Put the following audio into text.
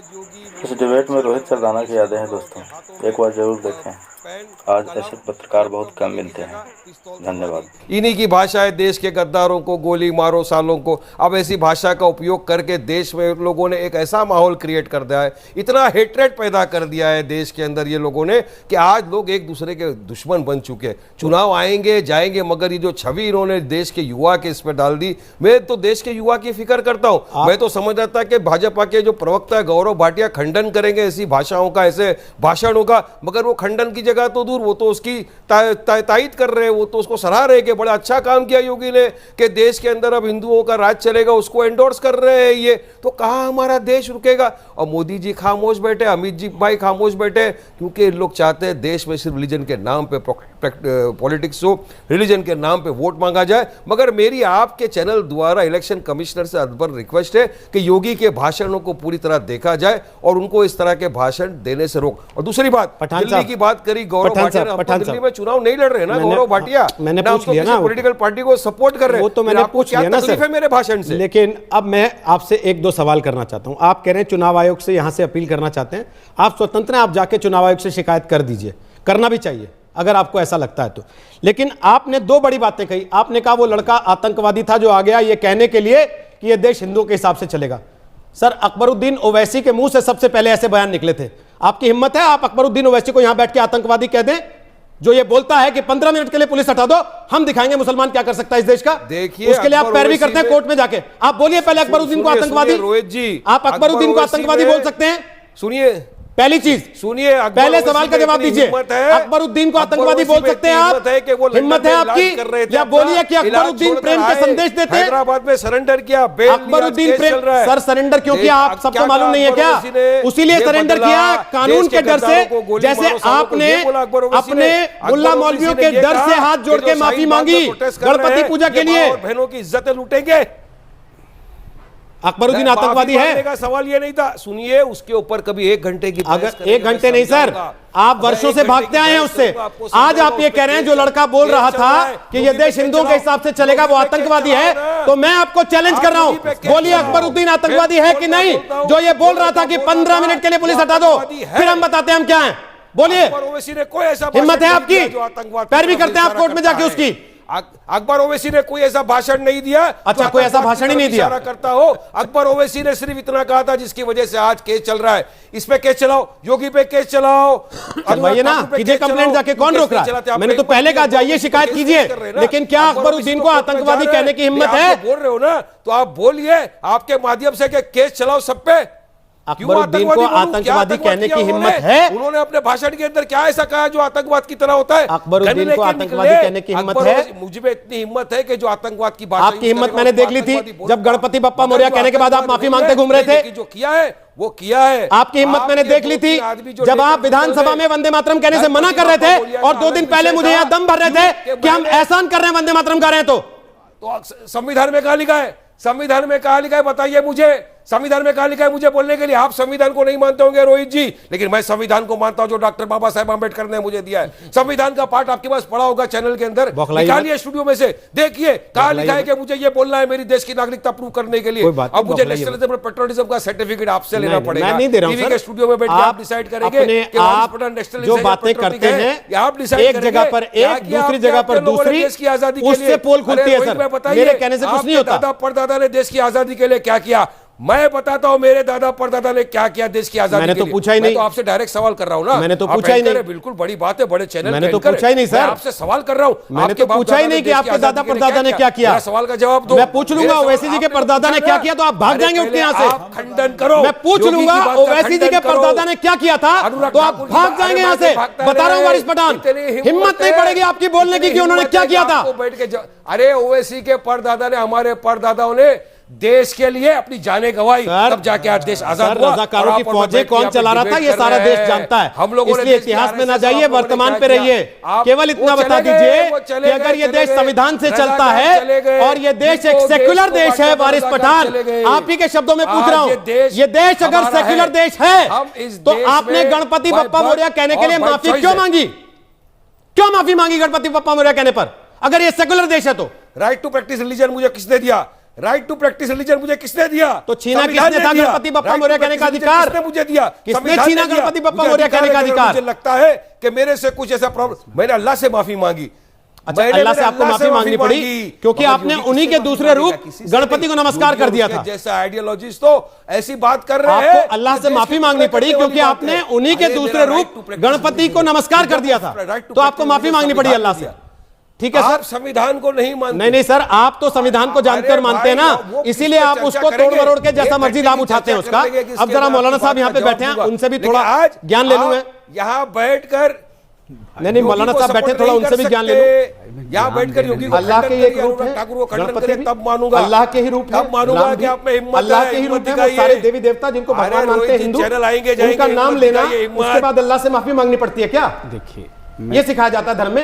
इस डिबेट में रोहित सरदाना की यादें हैं दोस्तों, एक बार जरूर देखें। आज ऐसे पत्रकार बहुत कम मिलते हैं। धन्यवाद। इन्हीं की भाषा है, देश के गद्दारों को गोली मारो सालों को। अब ऐसी भाषा का उपयोग करके देश में लोगों ने एक ऐसा माहौल क्रिएट कर दिया है, इतना हेट्रेड पैदा कर दिया है देश के अंदर ये लोगों ने कि आज लोग एक दूसरे के दुश्मन बन चुके हैं। चुनाव आएंगे जाएंगे, मगर ये जो छवि इन्होंने देश के युवा के इस पर डाल दी, मैं तो देश के युवा की फिक्र करता हूं। मैं तो समझ रहा था कि भाजपा के जो प्रवक्ता है गौरव भाटिया खंडन करेंगे ऐसी भाषाओं का, ऐसे भाषणों का, मगर वो खंडन की जगह तो दूर, वो तो उसकी तायद कर रहे हैं, वो तो उसको सराह रहे कि बड़ा अच्छा काम किया योगी ने कि देश के अंदर अब हिंदुओं का राज चलेगा, उसको एंडोर्स कर रहे हैं। ये तो कहां हमारा देश रुकेगा? और मोदी जी खामोश बैठे, अमित जी भाई खामोश बैठे, क्योंकि लोग चाहते हैं देश में सिर्फ रिलीजन के नाम पे पॉलिटिक्स हो, रिलीजन के नाम पे वोट मांगा जाए। मगर मेरी आपके चैनल द्वारा इलेक्शन कमिश्नर से अदबर रिक्वेस्ट है कि योगी के भाषणों को पूरी तरह देखा जाए और उनको इस तरह के भाषण देने से रोक। और दूसरी बात, दिल्ली की बात करी गौरव भाटिया, दिल्ली में चुनाव नहीं लड़ रहे ना गौरव भाटिया, मैंने पूछ लिया ना, पॉलिटिकल पार्टी को सपोर्ट कर रहे हैं, वो तो मैंने पूछ लिया ना सर मेरे भाषण से। लेकिन अब मैं आपसे एक दो सवाल करना चाहता हूं। आप कह रहे हैं चुनाव आयोग से यहां से अपील करना चाहते हैं, आप स्वतंत्र हैं, आप जाके चुनाव आयोग से शिकायत कर दीजिए, करना भी चाहिए अगर आपको ऐसा लगता है तो। लेकिन आपने दो बड़ी बातें कही। आपने कहा वो लड़का आतंकवादी था जो आ गया ये कहने के लिए कि ये देश हिंदुओं के हिसाब से चलेगा। सर अकबरुद्दीन ओवैसी के मुंह से सबसे पहले ऐसे बयान निकले थे। आपकी हिम्मत है आप अकबरुद्दीन ओवैसी को यहां बैठ के आतंकवादी कह दें, जो ये बोलता है कि 15 मिनट के लिए पुलिस हटा दो, हम दिखाएंगे मुसलमान क्या कर सकता है इस देश का। देखिए उसके लिए आप पैरवी करते हैं कोर्ट में जाके। आप बोलिए पहले अकबरुद्दीन को आतंकवादी, रोहित जी आप अकबरुद्दीन को आतंकवादी बोल सकते हैं? सुनिए पहली चीज, सुनिए, पहले सवाल का जवाब दीजिए। अकबरुद्दीन को आतंकवादी बोल सकते हैं आप? हिम्मत है आपकी? या बोलिए कि अकबरुद्दीन प्रेम के संदेश देते हैं? हैदराबाद में सरेंडर किया, अकबरुद्दीन प्रेम सर सरेंडर क्यों किया? आप सबको मालूम नहीं है क्या? उसीलिए सरेंडर किया कानून के डर से, जैसे आपने अपने मुल्ला मौलवियों के डर से हाथ जोड़ के माफी मांगी गणपति पूजा के लिए। बहनों की इज्जतें लूटेंगे। अकबरुद्दीन आतंकवादी है का सवाल ये नहीं था। सुनिए, उसके ऊपर कभी 1 घंटे की, अगर 1 घंटे नहीं सर, आप वर्षों से भागते आए हैं उससे। आज आप ये कह रहे हैं जो लड़का बोल रहा था कि ये देश हिंदुओं के हिसाब से चलेगा वो आतंकवादी है, तो मैं आपको चैलेंज कर रहा हूं, बोलिए अकबरुद्दीन आतंकवादी है कि नहीं? जो ये बोल रहा था कि 15 मिनट के लिए पुलिस हटा दो, फिर हम बताते हैं हम क्या हैं। बोलिए, हिम्मत है आपकी? पैरवी करते हैं आप कोर्ट में जाके उसकी? अकबर ओवैसी ने कोई ऐसा भाषण नहीं दिया। अच्छा, कोई ऐसा भाषण ही नहीं दिया करता हो। अकबर ओवैसी ने सिर्फ इतना कहा था जिसकी वजह से आज केस चल रहा है, इस पे केस चलाओ, योगी पे केस चलाओ, चलवाइए ना, कीजिए कंप्लेंट जाके, कौन रोक रहा है? मैंने तो पहले कहा जाइए शिकायत कीजिए, लेकिन क्या अकबरुद्दीन को आतंकवादी कहने की हिम्मत है? बोल रहे हो ना, तो आप बोलिए, आपके माध्यम से केस चलाओ सब पे। अकबरुद्दीन को आतंकवादी कहने की हिम्मत है? उन्होंने अपने भाषण के अंदर क्या ऐसा कहा जो आतंकवाद की तरह होता है? अकबरुद्दीन को आतंकवादी कहने की हिम्मत है? मुझे इतनी हिम्मत है कि जो आतंकवाद की भाषा, आपकी हिम्मत मैंने देख ली थी जब गणपति बप्पा मौर्य कहने के बाद आप माफी मांगते घूम रहे थे। जो किया है वो किया है। आपकी हिम्मत मैंने देख ली थी जब आप विधानसभा में वंदे मातरम कहने से मना कर रहे थे और 2 दिन पहले मुझे यहां दम भर रहे थे कि हम एहसान कर रहे हैं वंदे मातरम गा रहे हैं। तो संविधान में कहां लिखा है? संविधान में कहां लिखा है बताइए मुझे? संविधान में कहां लिखा है मुझे बोलने के लिए? आप संविधान को नहीं मानते होंगे रोहित जी, लेकिन मैं संविधान को मानता हूं जो डॉक्टर बाबा साहेब आंबेडकर ने मुझे दिया है। संविधान का पाठ आपके पास पड़ा होगा चैनल के अंदर, निकालिए स्टूडियो में से, देखिए कहां लिखा है कि मुझे ये बोलना है मेरी देश की नागरिकता प्रूव करने के लिए। अब मुझे नेशनलिज्म और पेट्रियटिज्म का सर्टिफिकेट आपसे लेना पड़ेगा। टीवी के स्टूडियो में बैठ के आप डिसाइड करेंगे कि आप जो बातें करते हैं आप डिसाइड एक जगह पर एक, दूसरी जगह पर दूसरी, देश की आजादी के लिए उससे पोल खुलती है सर। मेरे कहने से कुछ नहीं होता। दादा परदादा ने देश की आजादी के लिए क्या किया? मैं बताता हूं मेरे दादा परदादा ने क्या किया देश की आजादी मैंने के तो लिए। पूछा ही नहीं। मैं तो आपसे डायरेक्ट सवाल कर रहा हूं ना। मैंने तो पूछा ही नहीं। बिल्कुल बड़ी बात है, बड़े चैनल मैंने तो पूछा ही नहीं सर। आपसे सवाल कर रहा हूं। मैंने तो पूछा ही नहीं कि आपके दादा परदादा ने क्या किया। सवाल का जवाब दो। मैं पूछ लूंगा ओवैसी जी के परदादा ने क्या किया तो आप भाग जाएंगे उठ के यहां से। खंडन करो। मैं पूछ लूंगा ओवैसी जी के परदादा ने क्या किया था तो आप भाग जाएंगे यहां से। बता रहा हूं वारिस पठान, हिम्मत नहीं पड़ेगी आपकी बोलने की कि उन्होंने क्या किया था। अरे ओवैसी के परदादा ने, हमारे परदादाओं ने देश के लिए अपनी जानें गंवाई, तब जाके आज देश आजाद हुआ। रजाकारों की फौजें कौन चला रहा था ये सारा देश जानता है। हम लोगों ने इतिहास में ना जाइए, वर्तमान पे रहिए। केवल इतना बता दीजिए कि अगर ये देश संविधान से चलता है और ये देश एक सेक्युलर देश है, वारिस पठान आप ही के शब्दों में पूछ रहा हूं, ये देश अगर सेक्युलर देश है तो आपने गणपति बप्पा मौर्य कहने के लिए माफी क्यों मांगी? क्यों माफी मांगी गणपति बप्पा मौर्य कहने पर, अगर ये सेक्युलर देश है तो? राइट टू प्रैक्टिस रिलीजन मुझे किसने दिया? राइट टू प्रैक्टिस रिलीजन मुझे किसने दिया? तो छीना संविधान किसने ने था दिया। गणपति बप्पा Right to मौर्य कहने का practice अधिकार? किसने मुझे दिया? किसने संविधान छीना ने दिया। गणपति बप्पा मुझे मौर्य कहने का है कि अधिकार? मुझे लगता है कि मेरे से कुछ ऐसा प्रॉब्लम, मैंने अल्लाह से माफी मांगी। अच्छा, मैंने अल्लाह से आपको अल्लाह माफी मांगनी पड़ी क्योंकि मगर आपने योगी उन्हीं किससे के दूसरे माफी रूप मांगेगा? किसी से गणपति नहीं। को नमस्कार योगी कर दिया और था। उसके जैसा आइडियोलॉजिस्ट तो ऐसी बात कर रहे हैं। आपको अल्लाह से माफी मांगनी पड़ी क्योंकि आपने उन्हीं के दूसरे रूप गणपति को नमस्कार कर दिया था, तो आपको माफी मांगनी पड़ी अल्लाह से। ठीक है आप सर, संविधान को नहीं मानते। नहीं नहीं सर, आप तो संविधान को जानते और मानते हैं ना, इसीलिए आप उसको तोड़ मरोड़ के जैसा मर्जी लाभ उठाते हैं उसका। अब जरा मौलाना साहब यहाँ पे बैठे हैं, उनसे भी थोड़ा ज्ञान ले लूं। यहाँ बैठकर नहीं मौलाना साहब बैठे, थोड़ा उनसे भी ज्ञान ले लूं। यहाँ बैठकर योगी को अल्लाह के एक रूप है, ठाकुर को खंडन गणपति करे भी तब मानूंगा, अल्लाह के ही रूप है, तब मानूंगा राम कि भी आप में हिम्मत अल्लाह है, के ही रूप है। वो दिखाइए। सारे देवी देवता जिनको अरे भगवान मानते हैं रोहित जी, हिंदू, चैनल आएंगे, जाएंगे, उनका नाम हिम्मत लेना, दिखाइए, हिम्मत। उसके बाद अल्लाह से माफी मांगनी पड़ती है क्या? देखिए ये सिखाया जाता है धर्म में।